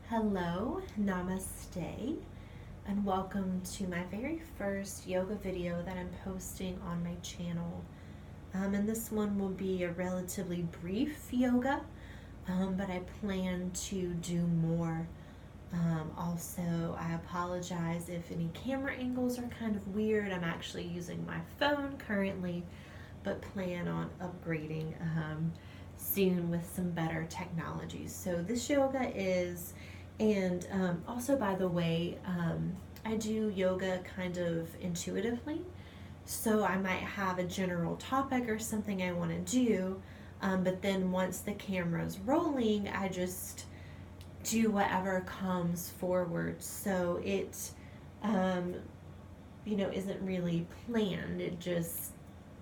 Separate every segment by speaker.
Speaker 1: Hello, namaste, and welcome to my very first yoga video that I'm posting on my channel. And this one will be a relatively brief yoga, but I plan to do more. Also, I apologize if any camera angles are kind of weird. I'm actually using my phone currently, but plan on upgrading soon with some better technologies. So this yoga is, and also by the way, I do yoga kind of intuitively. So I might have a general topic or something I want to do, but then once the camera's rolling, I just do whatever comes forward. So it, isn't really planned. It just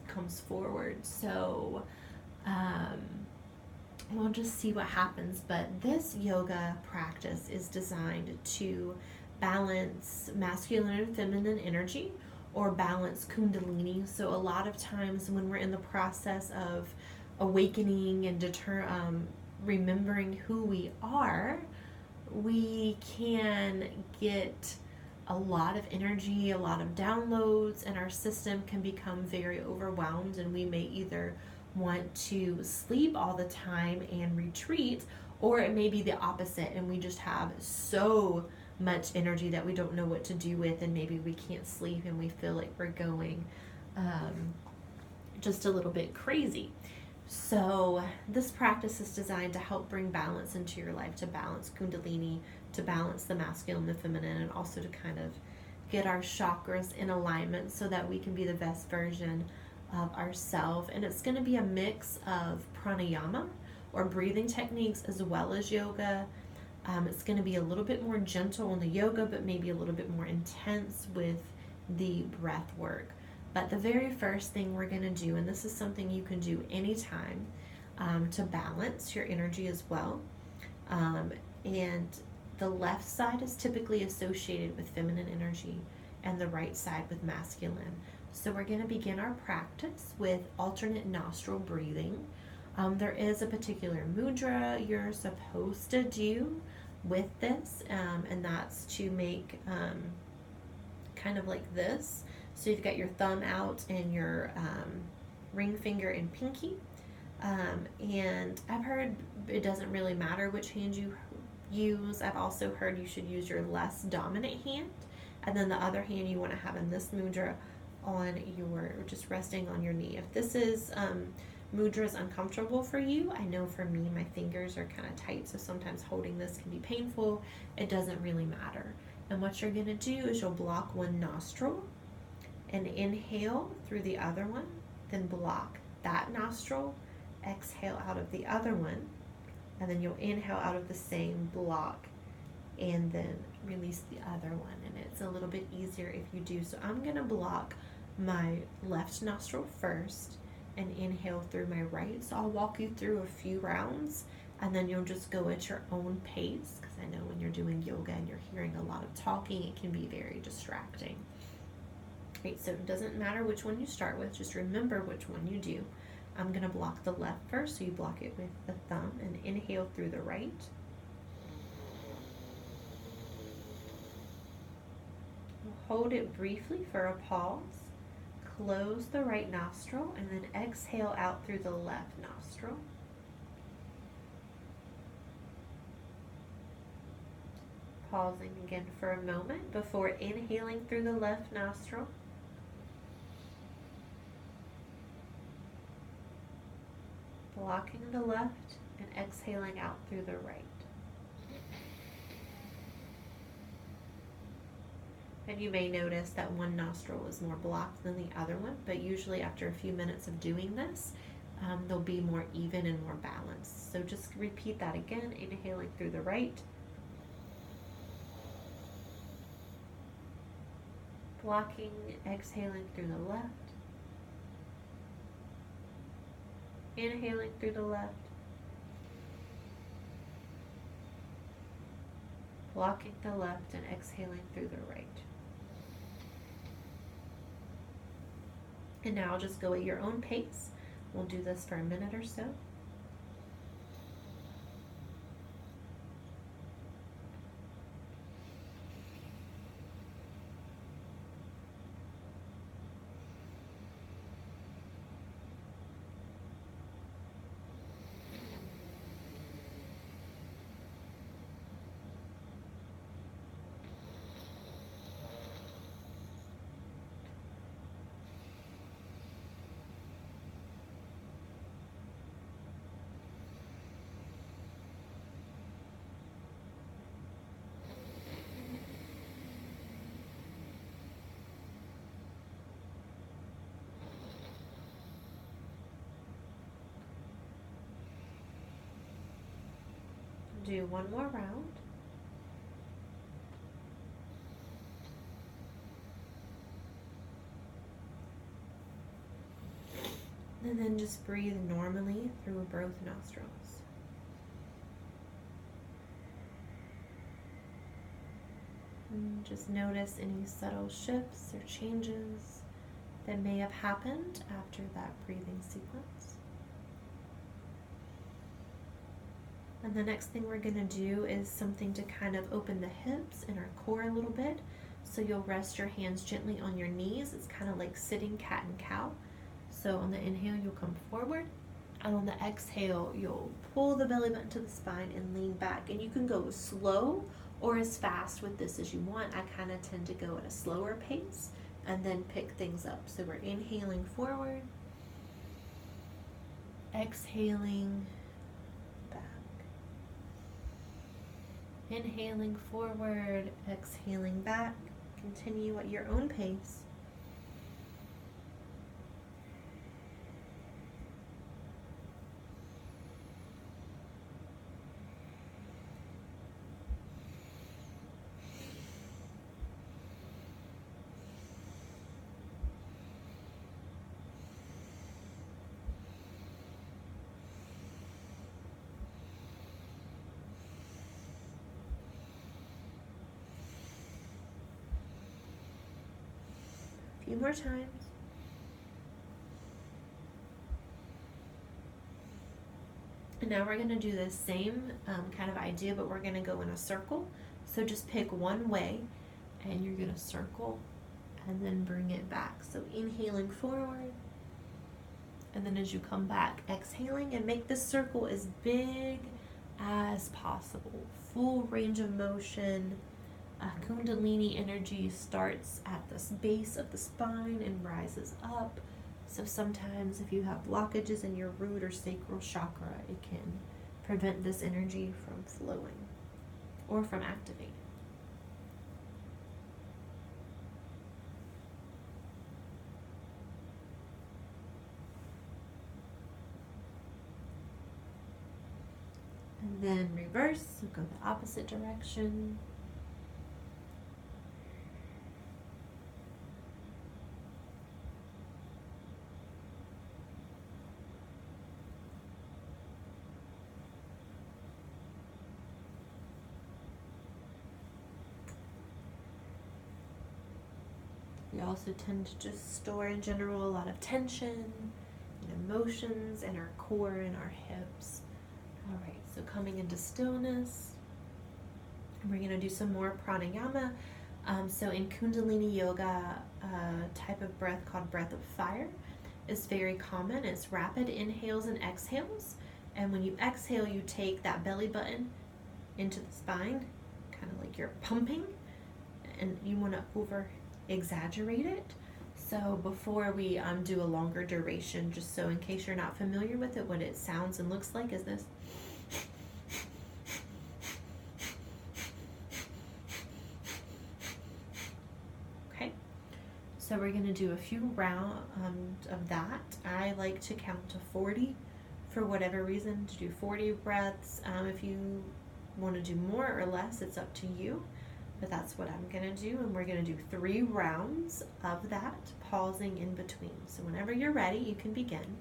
Speaker 1: comes forward. So we'll just see what happens. But this yoga practice is designed to balance masculine and feminine energy, or balance Kundalini. So a lot of times when we're in the process of awakening and remembering who we are, we can get a lot of energy, a lot of downloads, and our system can become very overwhelmed, and we may either want to sleep all the time and retreat, or it may be the opposite and we just have so much energy that we don't know what to do with, and maybe we can't sleep and we feel like we're going just a little bit crazy. So this practice is designed to help bring balance into your life, to balance Kundalini, to balance the masculine and the feminine, and also to kind of get our chakras in alignment so that we can be the best version of ourselves. And it's going to be a mix of pranayama, or breathing techniques, as well as yoga. It's going to be a little bit more gentle in the yoga, but maybe a little bit more intense with the breath work. But the very first thing we're going to do, and this is something you can do anytime to balance your energy as well. And the left side is typically associated with feminine energy and the right side with masculine. So we're going to begin our practice with alternate nostril breathing. There is a particular mudra you're supposed to do with this, and that's to make kind of like this. So you've got your thumb out and your ring finger and pinky. And I've heard it doesn't really matter which hand you use. I've also heard you should use your less dominant hand, and then the other hand you want to have in this mudra on your, just resting on your knee. If this is mudra is uncomfortable for you, I know for me my fingers are kind of tight, so sometimes holding this can be painful. It doesn't really matter. And what you're going to do is you'll block one nostril and inhale through the other one, then block that nostril, exhale out of the other one, and then you'll inhale out of the same block and then release the other one. And it's a little bit easier if you do. So I'm going to block my left nostril first and inhale through my right. So I'll walk you through a few rounds, and then you'll just go at your own pace, because I know when you're doing yoga and you're hearing a lot of talking, it can be very distracting. Right, so it doesn't matter which one you start with, just remember which one you do. I'm going to block the left first, so you block it with the thumb and inhale through the right. Hold it briefly for a pause. Close the right nostril and then exhale out through the left nostril. Pausing again for a moment before inhaling through the left nostril. Blocking the left and exhaling out through the right. And you may notice that one nostril is more blocked than the other one, but usually after a few minutes of doing this, they'll be more even and more balanced. So just repeat that again, inhaling through the right, blocking, exhaling through the left, inhaling through the left, blocking the left and exhaling through the right. And now just go at your own pace. We'll do this for a minute or so. do one more round. And then just breathe normally through both nostrils. And just notice any subtle shifts or changes that may have happened after that breathing sequence. And the next thing we're going to do is something to kind of open the hips and our core a little bit. So you'll rest your hands gently on your knees. It's kind of like sitting cat and cow. So on the inhale, you'll come forward. And on the exhale, you'll pull the belly button to the spine and lean back. And you can go slow or as fast with this as you want. I kind of tend to go at a slower pace and then pick things up. So we're inhaling forward, exhaling back. Inhaling forward, exhaling back. Continue at your own pace. Few more times. And now we're going to do the same kind of idea, but we're going to go in a circle. So just pick one way and you're going to circle and then bring it back. So inhaling forward, and then as you come back, exhaling, and make this circle as big as possible. Full range of motion. Kundalini energy starts at the base of the spine and rises up. So sometimes if you have blockages in your root or sacral chakra, it can prevent this energy from flowing or from activating. And then reverse, so go the opposite direction. We also tend to just store in general a lot of tension and emotions in our core and our hips. All right, so coming into stillness, we're going to do some more pranayama. So in Kundalini yoga, a type of breath called breath of fire is very common. It's rapid inhales and exhales. And when you exhale, you take that belly button into the spine, kind of like you're pumping, and you want to over-exaggerate it. So before we do a longer duration, just so in case you're not familiar with it, what it sounds and looks like is this. Okay, so we're going to do a few rounds of that. I like to count to 40 for whatever reason, to do 40 breaths. If you want to do more or less, it's up to you. But that's what I'm going to do, and we're going to do 3 rounds of that, pausing in between. So whenever you're ready, you can begin.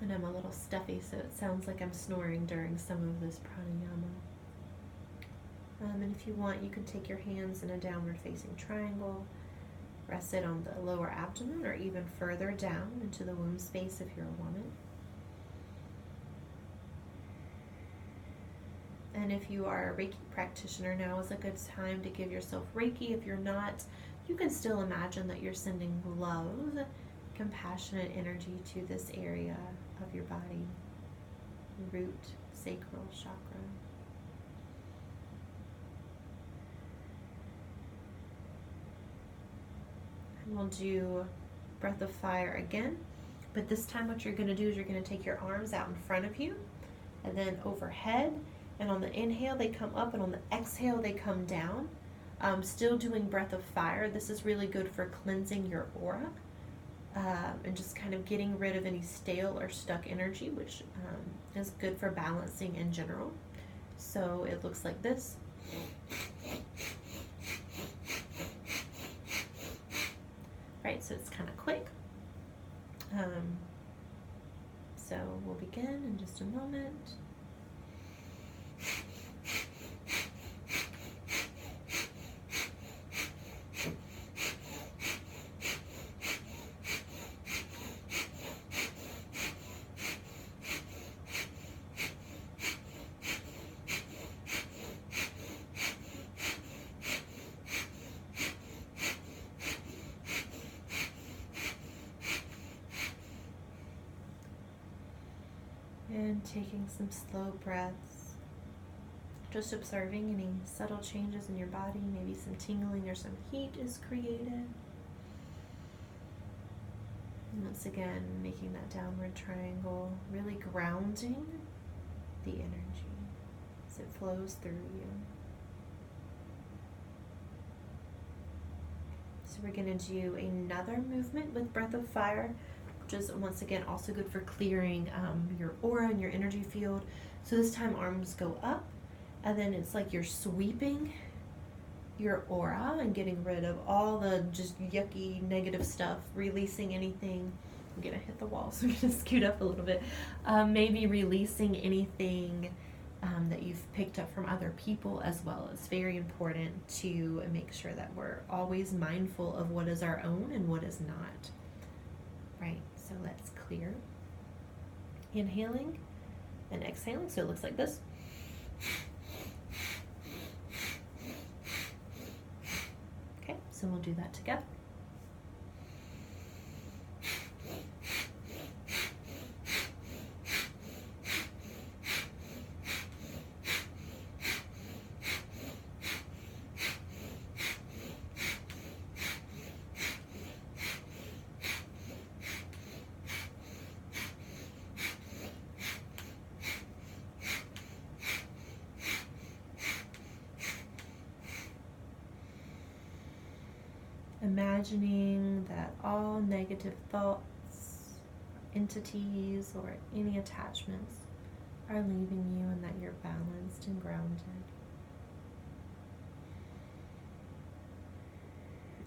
Speaker 1: And I'm a little stuffy, so it sounds like I'm snoring during some of this pranayama. And if you want, you can take your hands in a downward facing triangle, rest it on the lower abdomen or even further down into the womb space if you're a woman. And if you are a Reiki practitioner, now is a good time to give yourself Reiki. If you're not, you can still imagine that you're sending love, compassionate energy to this area of your body, root, sacral chakra. we'll do breath of fire again. But this time what you're going to do is you're going to take your arms out in front of you and then overhead. And on the inhale, they come up, and on the exhale, they come down. Still doing breath of fire. This is really good for cleansing your aura and just kind of getting rid of any stale or stuck energy, which is good for balancing in general. So it looks like this. Right, so it's kind of quick. So we'll begin in just a moment. And taking some slow breaths, just observing any subtle changes in your body, maybe some tingling or some heat is created. And once again, making that downward triangle, really grounding the energy as it flows through you. So we're going to do another movement with breath of fire, which is once again also good for clearing your aura and your energy field. So this time arms go up, and then it's like you're sweeping your aura and getting rid of all the just yucky negative stuff, releasing anything. I'm gonna hit the wall, so I'm gonna scoot up a little bit. Maybe releasing anything that you've picked up from other people as well. It's very important to make sure that we're always mindful of what is our own and what is not. Right, so let's clear. Inhaling and exhaling, so it looks like this. Okay, so we'll do that together. Imagining that all negative thoughts, entities, or any attachments are leaving you and that you're balanced and grounded.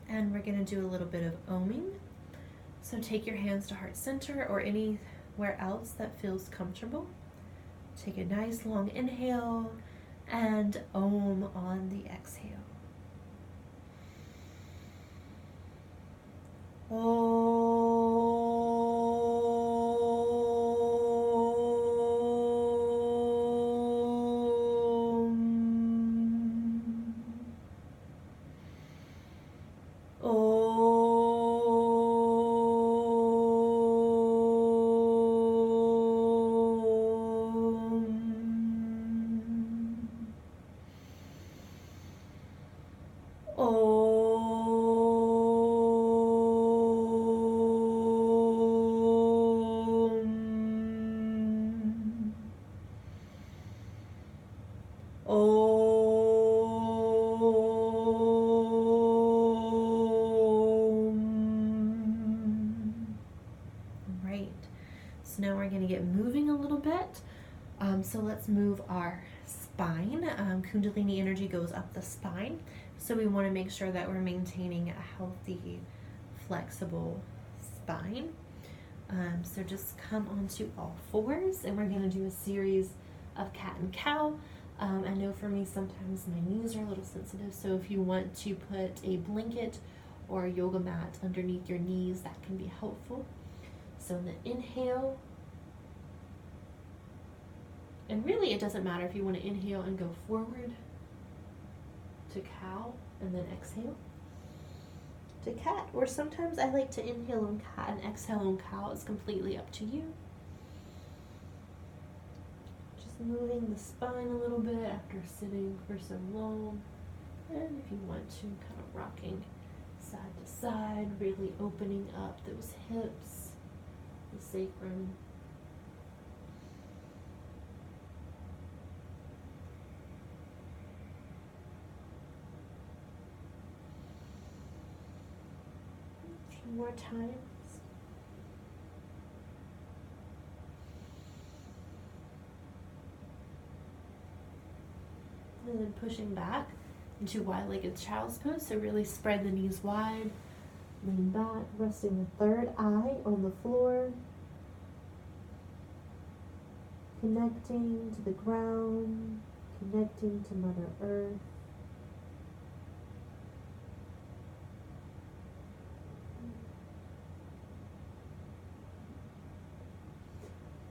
Speaker 1: And we're going to do a little bit of oming. So take your hands to heart center or anywhere else that feels comfortable. Take a nice long inhale and om on the exhale. So now we're going to get moving a little bit. So let's move our spine. Kundalini energy goes up the spine. So we want to make sure that we're maintaining a healthy, flexible spine. So just come onto all fours, and we're going to do a series of cat and cow. I know for me sometimes my knees are a little sensitive, so if you want to put a blanket or a yoga mat underneath your knees, that can be helpful. So in the inhale, and really it doesn't matter if you want to inhale and go forward to cow and then exhale to cat, or sometimes I like to inhale on cat and exhale on cow. It's completely up to you. Just moving the spine a little bit after sitting for so long, and if you want to, kind of rocking Side to side, really opening up those hips, the sacrum. A few more times. And then pushing back into wide-legged child's pose. So really spread the knees wide. Lean back, resting the third eye on the floor. Connecting to the ground, connecting to Mother Earth.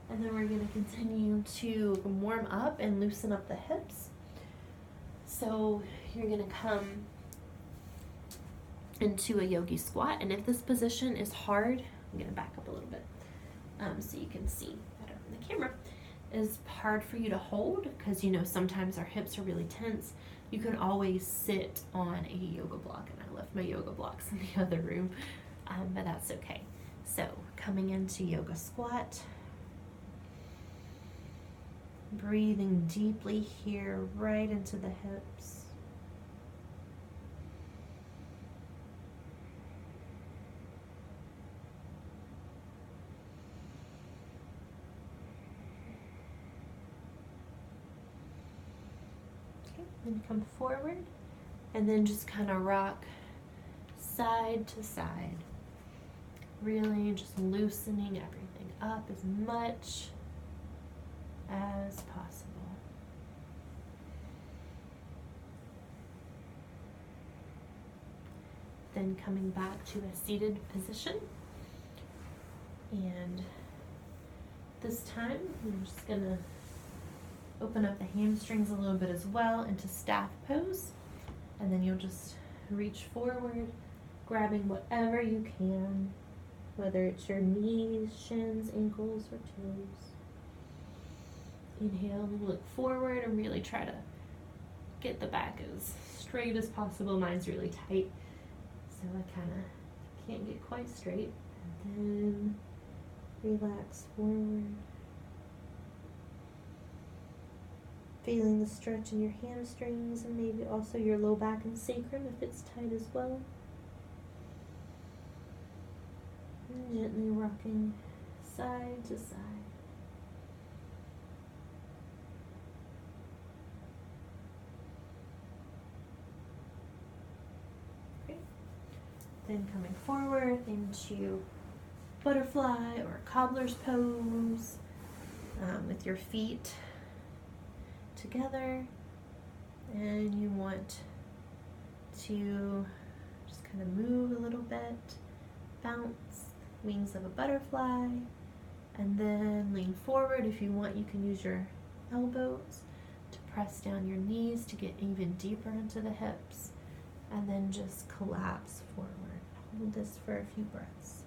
Speaker 1: And then we're going to continue to warm up and loosen up the hips. So you're going to come into a yogi squat, and if this position is hard, I'm going to back up a little bit so you can see better on the camera, is hard for you to hold because sometimes our hips are really tense. You can always sit on a yoga block, and I left my yoga blocks in the other room, but that's okay. So coming into yoga squat, breathing deeply here right into the hips. Okay, then come forward and then just kind of rock side to side. Really just loosening everything up as much as possible. Then coming back to a seated position. And this time, I'm just gonna open up the hamstrings a little bit as well into staff pose. And then you'll just reach forward, grabbing whatever you can, whether it's your knees, shins, ankles, or toes. Inhale, look forward and really try to get the back as straight as possible. Mine's really tight, so I kind of can't get quite straight. And then relax forward. Feeling the stretch in your hamstrings and maybe also your low back and sacrum if it's tight as well. And gently rocking side to side. Then coming forward into butterfly or cobbler's pose with your feet together, and you want to just kind of move a little bit, bounce wings of a butterfly, and then lean forward. If you want, you can use your elbows to press down your knees to get even deeper into the hips, and then just collapse forward. Hold this for a few breaths.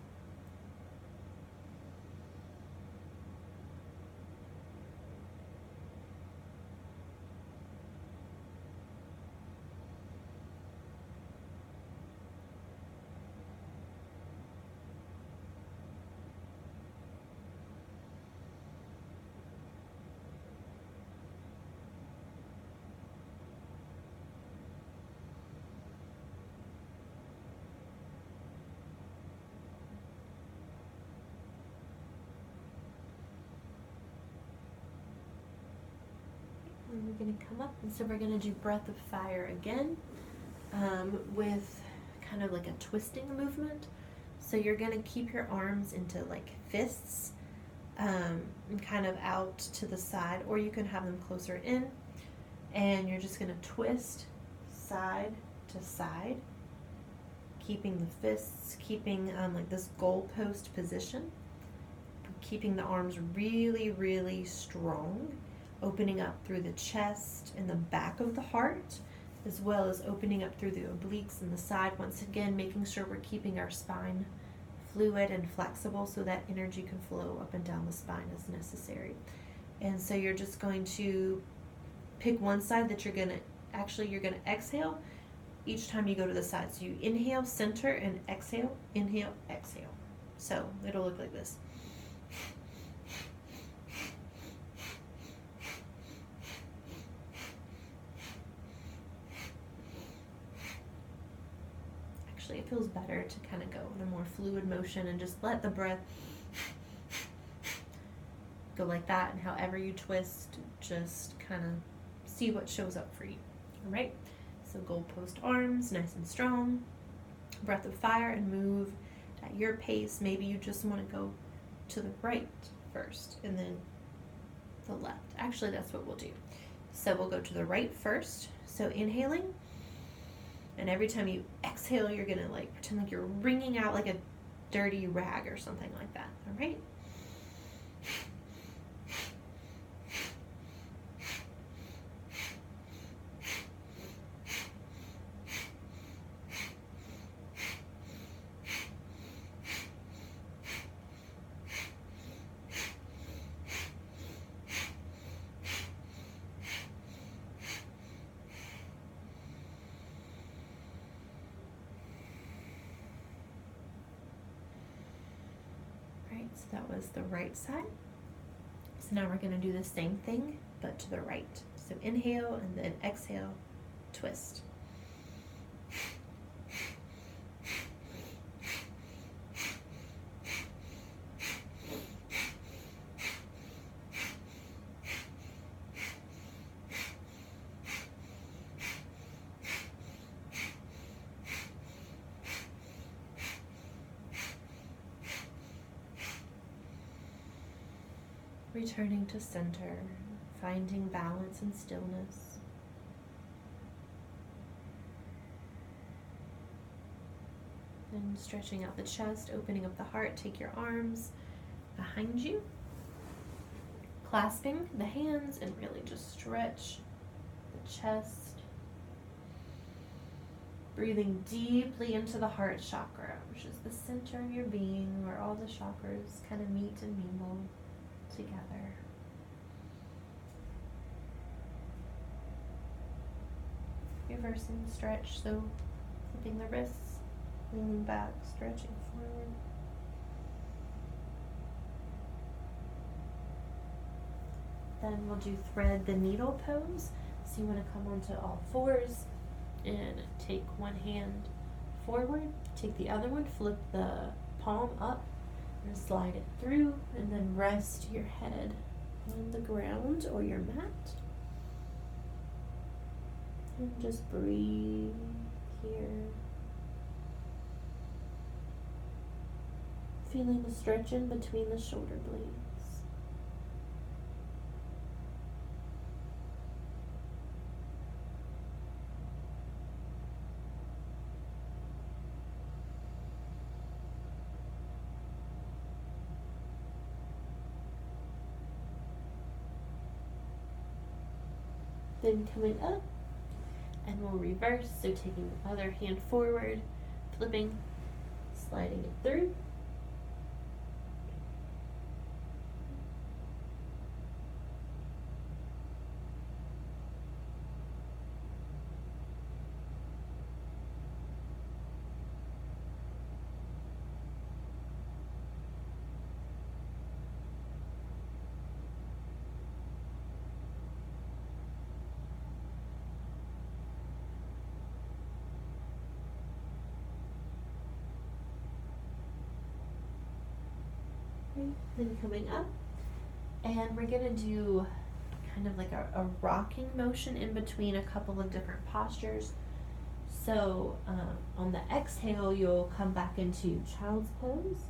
Speaker 1: And we're going to come up, and so we're going to do breath of fire again with kind of like a twisting movement. So you're going to keep your arms into like fists and kind of out to the side, or you can have them closer in, and you're just going to twist side to side, keeping the fists, keeping like this goalpost position, keeping the arms really, really strong, opening up through the chest and the back of the heart, as well as opening up through the obliques and the side. Once again, making sure we're keeping our spine fluid and flexible so that energy can flow up and down the spine as necessary. And so you're just going to pick one side that you're going to exhale, each time you go to the side. So you inhale, center, and exhale, inhale, exhale. So it'll look like this. Actually, it feels better to kind of go in a more fluid motion and just let the breath go like that, and however you twist, just kind of see what shows up for you. All right, so goalpost arms, nice and strong, breath of fire, and move at your pace. Maybe you just want to go to the right first and then the left. Actually, that's what we'll do. So we'll go to the right first. So inhaling, and every time you exhale, you're gonna like pretend like you're wringing out like a dirty rag or something like that. All right. So that was the right side. So now we're going to do the same thing, but to the right. So inhale and then exhale, twist. Returning to center, finding balance and stillness. And stretching out the chest, opening up the heart. Take your arms behind you, clasping the hands, and really just stretch the chest. Breathing deeply into the heart chakra, which is the center of your being, where all the chakras kind of meet and mingle together. Reversing the stretch, so flipping the wrists, leaning back, stretching forward. Then we'll do thread the needle pose. So you want to come onto all fours and take one hand forward, take the other one, flip the palm up, and slide it through, and then rest your head on the ground or your mat. And just breathe here. Feeling the stretch in between the shoulder blades. Then coming up, and we'll reverse, so taking the other hand forward, flipping, sliding it through. Then coming up, and we're gonna do kind of like a rocking motion in between a couple of different postures. So on the exhale, you'll come back into child's pose,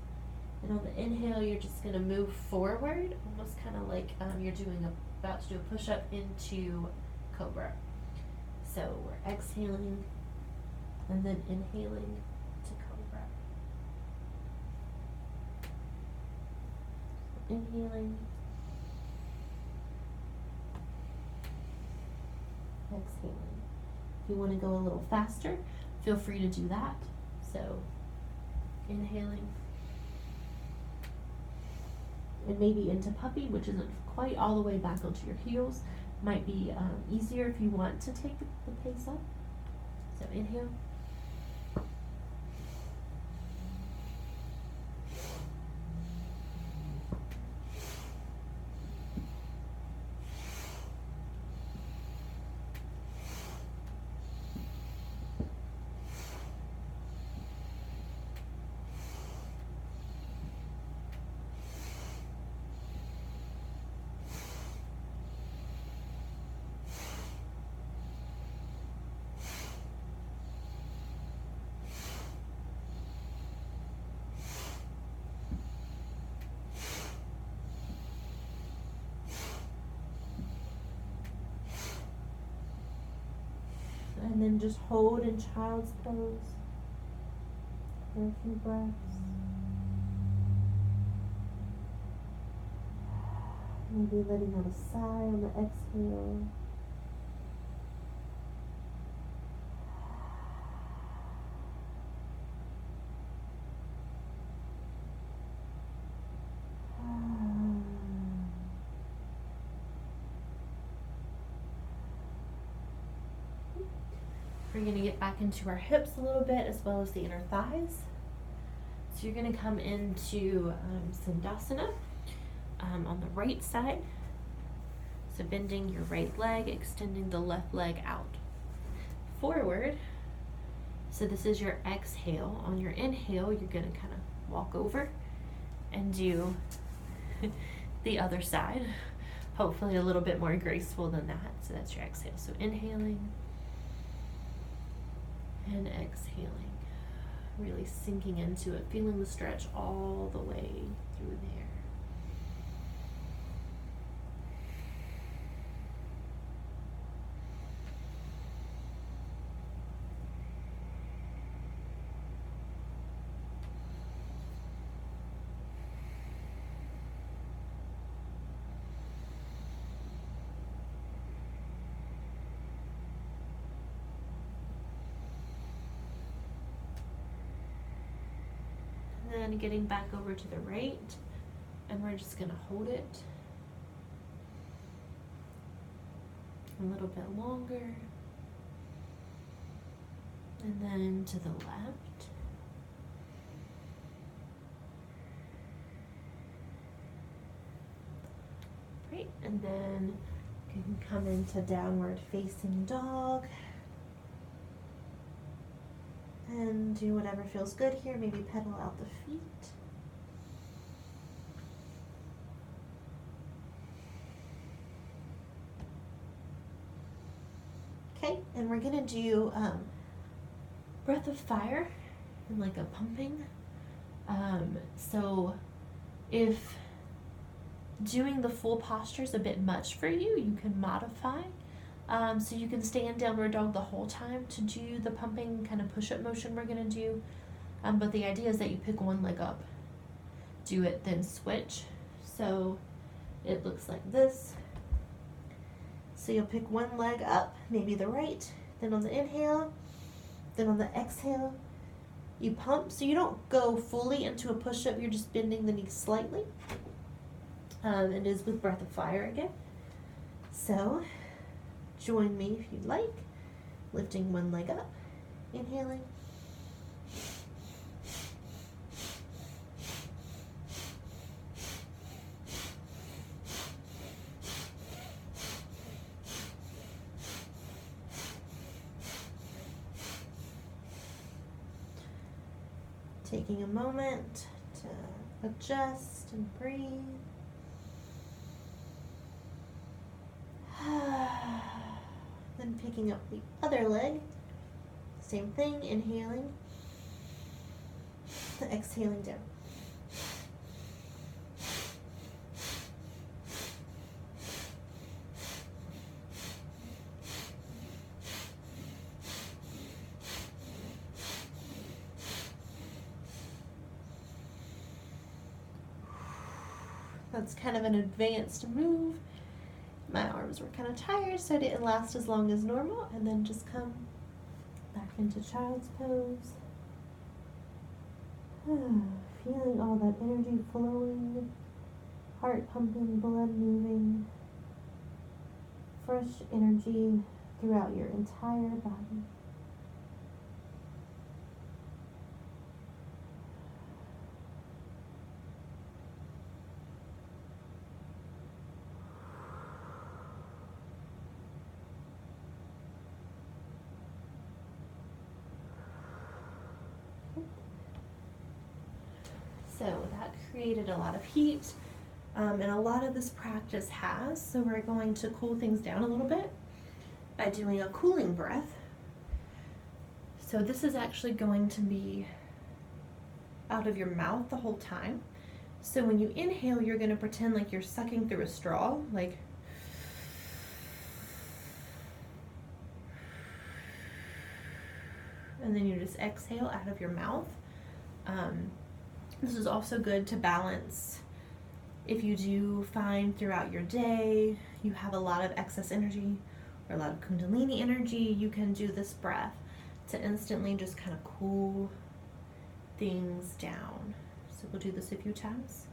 Speaker 1: and on the inhale, you're just gonna move forward, almost kind of like you're about to do a push-up into cobra. So we're exhaling and then inhaling to cobra. Inhaling, exhaling. If you want to go a little faster, feel free to do that. So inhaling, and maybe into puppy, which isn't quite all the way back onto your heels. Might be easier if you want to take the pace up. So inhale. And then just hold in child's pose for a few breaths. Maybe letting out a sigh on the exhale. We're going to get back into our hips a little bit as well as the inner thighs. So you're going to come into Sandasana on the right side. So bending your right leg, extending the left leg out. Forward. So this is your exhale. On your inhale, you're going to kind of walk over and do the other side. Hopefully a little bit more graceful than that. So that's your exhale. So inhaling. And exhaling, really sinking into it, feeling the stretch all the way through there. Then getting back over to the right, and we're just going to hold it a little bit longer, and then to the left, right, and then you can come into downward facing dog. And do whatever feels good here. Maybe pedal out the feet. Okay, and we're gonna do breath of fire and like a pumping. So if doing the full posture is a bit much for you, you can modify. So you can stay in downward dog the whole time to do the pumping kind of push-up motion we're going to do. But the idea is that you pick one leg up, do it, then switch. So it looks like this. So you'll pick one leg up, maybe the right, then on the inhale, then on the exhale, you pump. So you don't go fully into a push-up, you're just bending the knees slightly. It is with breath of fire again. So join me if you'd like, lifting one leg up, inhaling, taking a moment to adjust and breathe. Then picking up the other leg, same thing, inhaling, exhaling down. That's kind of an advanced move. My arms were kind of tired, so I didn't last as long as normal, and then just come back into child's pose. Feeling all that energy flowing, heart pumping, blood moving, fresh energy throughout your entire body. created a lot of heat, and a lot of this practice has, so we're going to cool things down a little bit by doing a cooling breath. So this is actually going to be out of your mouth the whole time. So when you inhale, you're going to pretend like you're sucking through a straw, like and then you just exhale out of your mouth. This is also good to balance if you do find throughout your day you have a lot of excess energy or a lot of Kundalini energy. You can do this breath to instantly just kind of cool things down. So we'll do this a few times.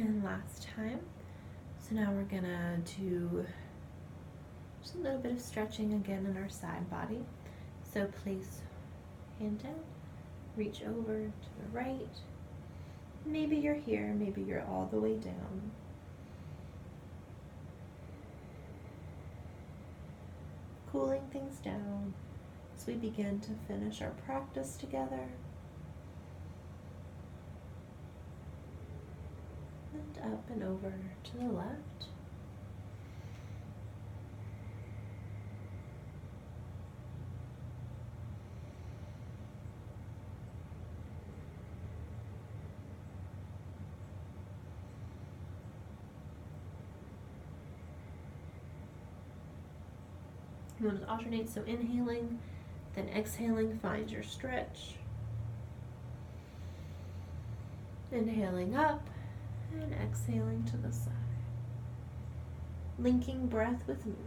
Speaker 1: And last time. So now we're gonna do just a little bit of stretching again in our side body. So place hand down, reach over to the right. Maybe you're here, maybe you're all the way down. Cooling things down as we begin to finish our practice together. And up and over to the left. You want to alternate, so inhaling, then exhaling, find your stretch. Inhaling up and exhaling to the side. Linking breath with movement.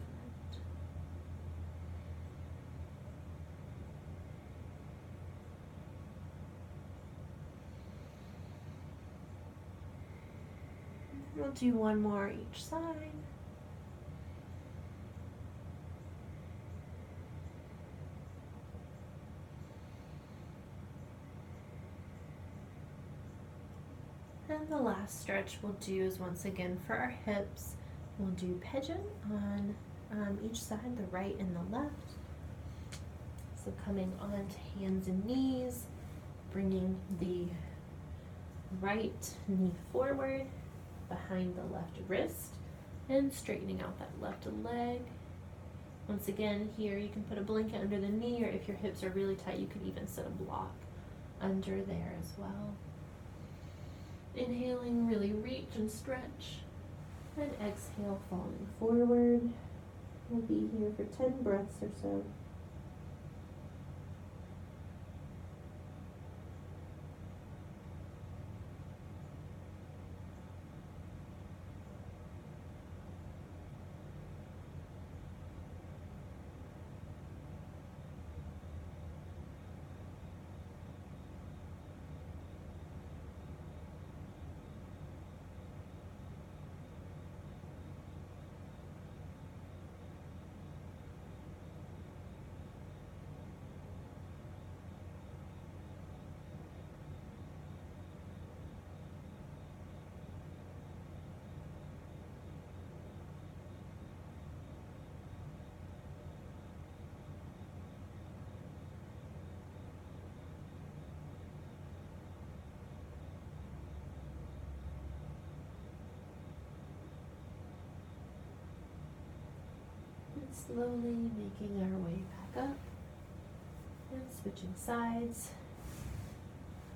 Speaker 1: We'll do one more each side. And the last stretch we'll do is once again for our hips. We'll do pigeon on each side, the right and the left. So coming onto hands and knees, bringing the right knee forward behind the left wrist and straightening out that left leg. Once again, here you can put a blanket under the knee, or if your hips are really tight, you could even set a block under there as well. Inhaling, really reach and stretch, and exhale, falling forward. We'll be here for 10 breaths or so. Slowly making our way back up and switching sides,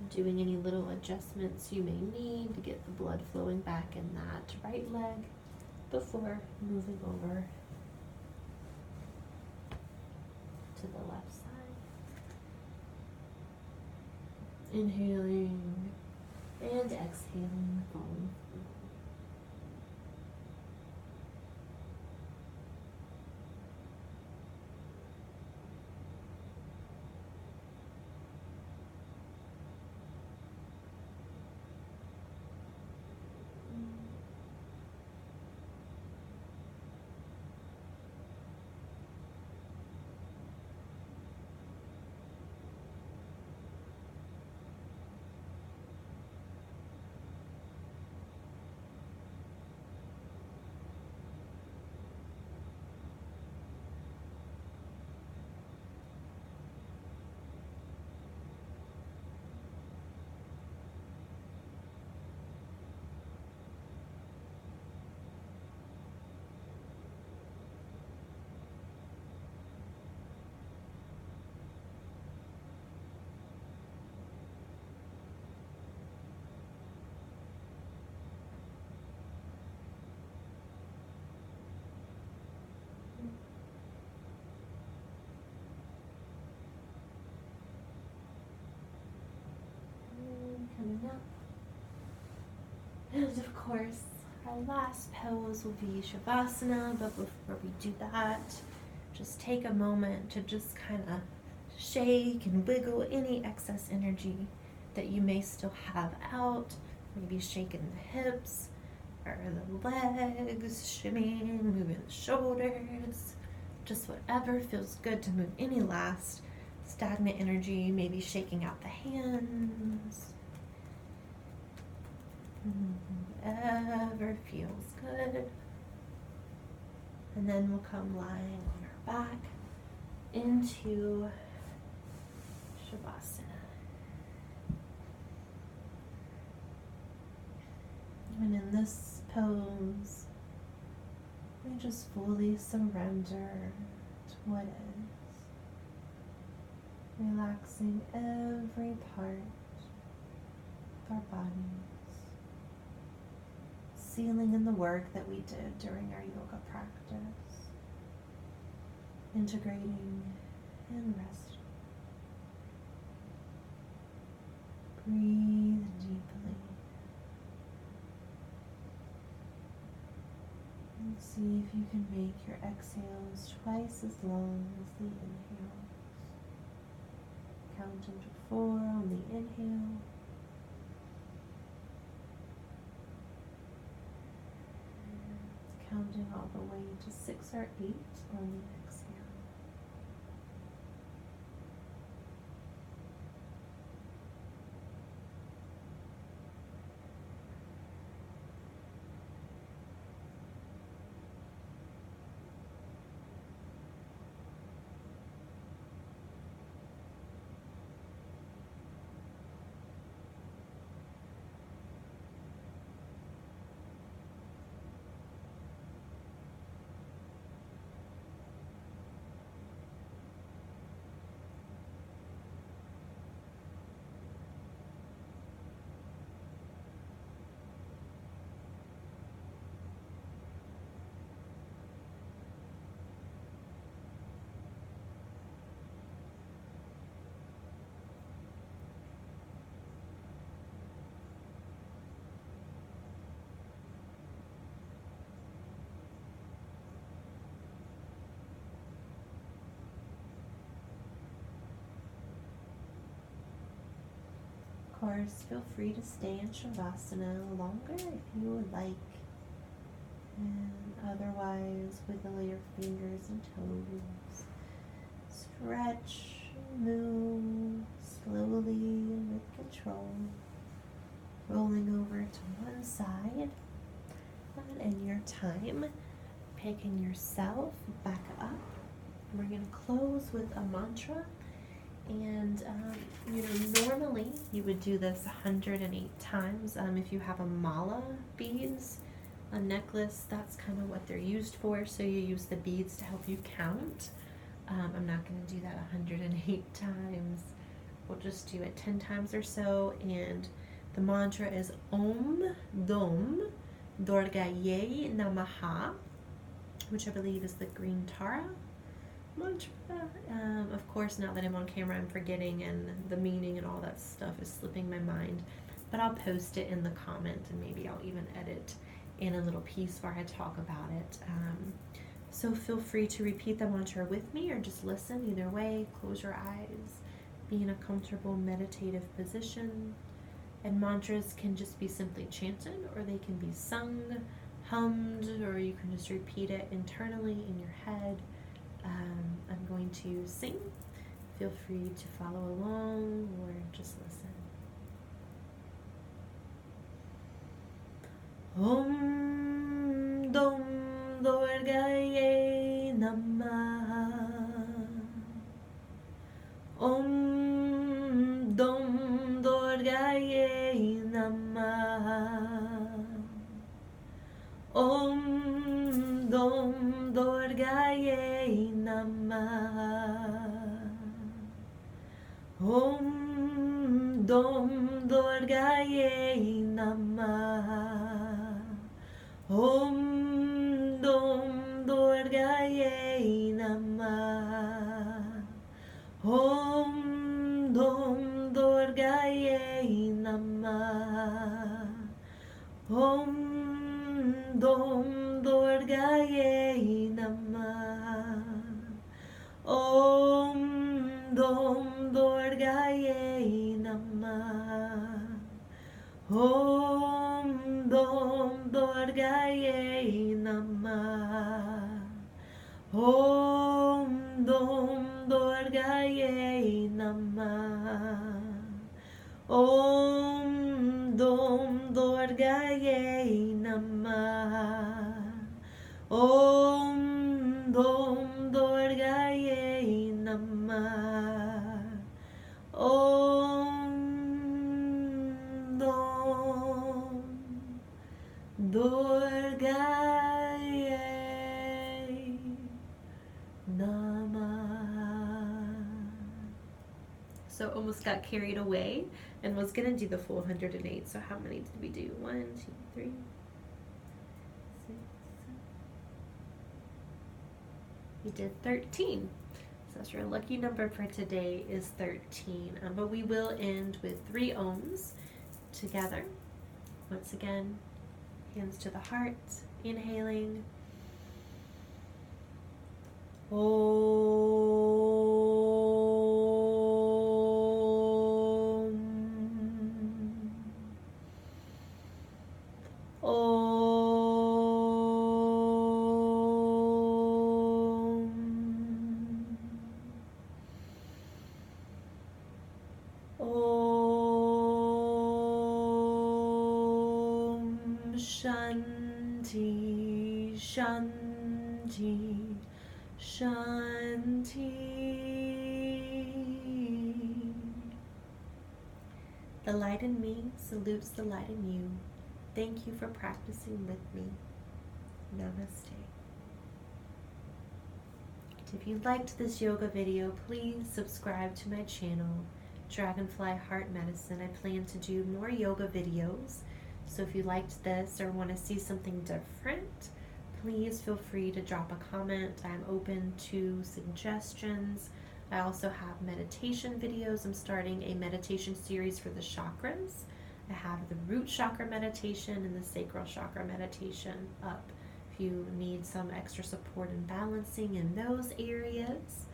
Speaker 1: doing any little adjustments you may need to get the blood flowing back in that right leg before moving over to the left side. Inhaling and exhaling, falling through. Coming up. And of course, our last pose will be Shavasana, but before we do that, just take a moment to just kind of shake and wiggle any excess energy that you may still have out. Maybe shaking the hips or the legs, shimmying, moving the shoulders, just whatever feels good to move any last stagnant energy, maybe shaking out the hands. Whatever feels good. And then we'll come lying on our back into Shavasana. And in this pose, we just fully surrender to what is, relaxing every part of our bodies, sealing in the work that we did during our yoga practice, integrating and resting. Breathe deeply. And see if you can make your exhales twice as long as the inhales. Count into 4 on the inhale. Counting all the way to 6 or 8 on the exhale. Of course, feel free to stay in Shavasana longer if you would like. And otherwise, wiggle your fingers and toes. Stretch, move slowly with control. Rolling over to one side. And in your time, picking yourself back up. We're going to close with a mantra. And, normally you would do this 108 times. If you have a mala beads, a necklace, that's kind of what they're used for. So you use the beads to help you count. I'm not going to do that 108 times. We'll just do it 10 times or so. And the mantra is Om Dom Durgayei Namaha, which I believe is the green Tara. mantra. Of course, now that I'm on camera, I'm forgetting, and the meaning and all that stuff is slipping my mind. But I'll post it in the comment, and maybe I'll even edit in a little piece where I talk about it. So feel free to repeat the mantra with me or just listen. Either way, close your eyes, be in a comfortable meditative position. And mantras can just be simply chanted, or they can be sung, hummed, or you can just repeat it internally in your head. I'm going to sing. Feel free to follow along or just listen. Om Dom Durgayei Namaha. Om Dom Durgayei Namaha. Om Dom Durgayei Namaha. Om Dom Durgayei Namaha. Om Dom Durgayei Namaha. Om Dom Durgayei Namaha. Om Dom Durgayei Namaha. Om Dom Durgayei Namaha. Om Dom Durgayei Namaha. Om Dom Durgayei Namaha. Om Dom Durgayei Namaha. Om Dom Durgayei Namaha. Om Dom Durgayei Namaha. So almost got carried away and was going to do the full 108. So how many did we do? 1, 2, 3, 6, 7. We did 13. So that's your lucky number for today is 13. But we will end with 3 ohms together. Once again, hands to the heart, inhaling. Shanti, Shanti, Shanti. The light in me salutes the light in you. Thank you for practicing with me. Namaste. If you liked this yoga video, please subscribe to my channel, Dragonfly Heart Medicine. I plan to do more yoga videos. So if you liked this or want to see something different, please feel free to drop a comment. I'm open to suggestions. I also have meditation videos. I'm starting a meditation series for the chakras. I have the root chakra meditation and the sacral chakra meditation up if you need some extra support and balancing in those areas.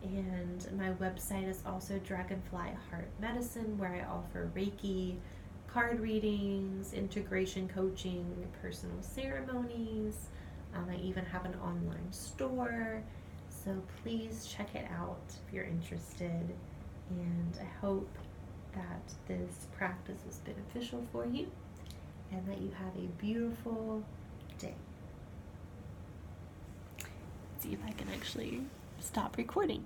Speaker 1: And my website is also Dragonfly Heart Medicine, where I offer Reiki, card readings, integration coaching, personal ceremonies. I even have an online store, so please check it out if you're interested. And I hope that this practice was beneficial for you and that you have a beautiful day. Let's see if I can actually stop recording.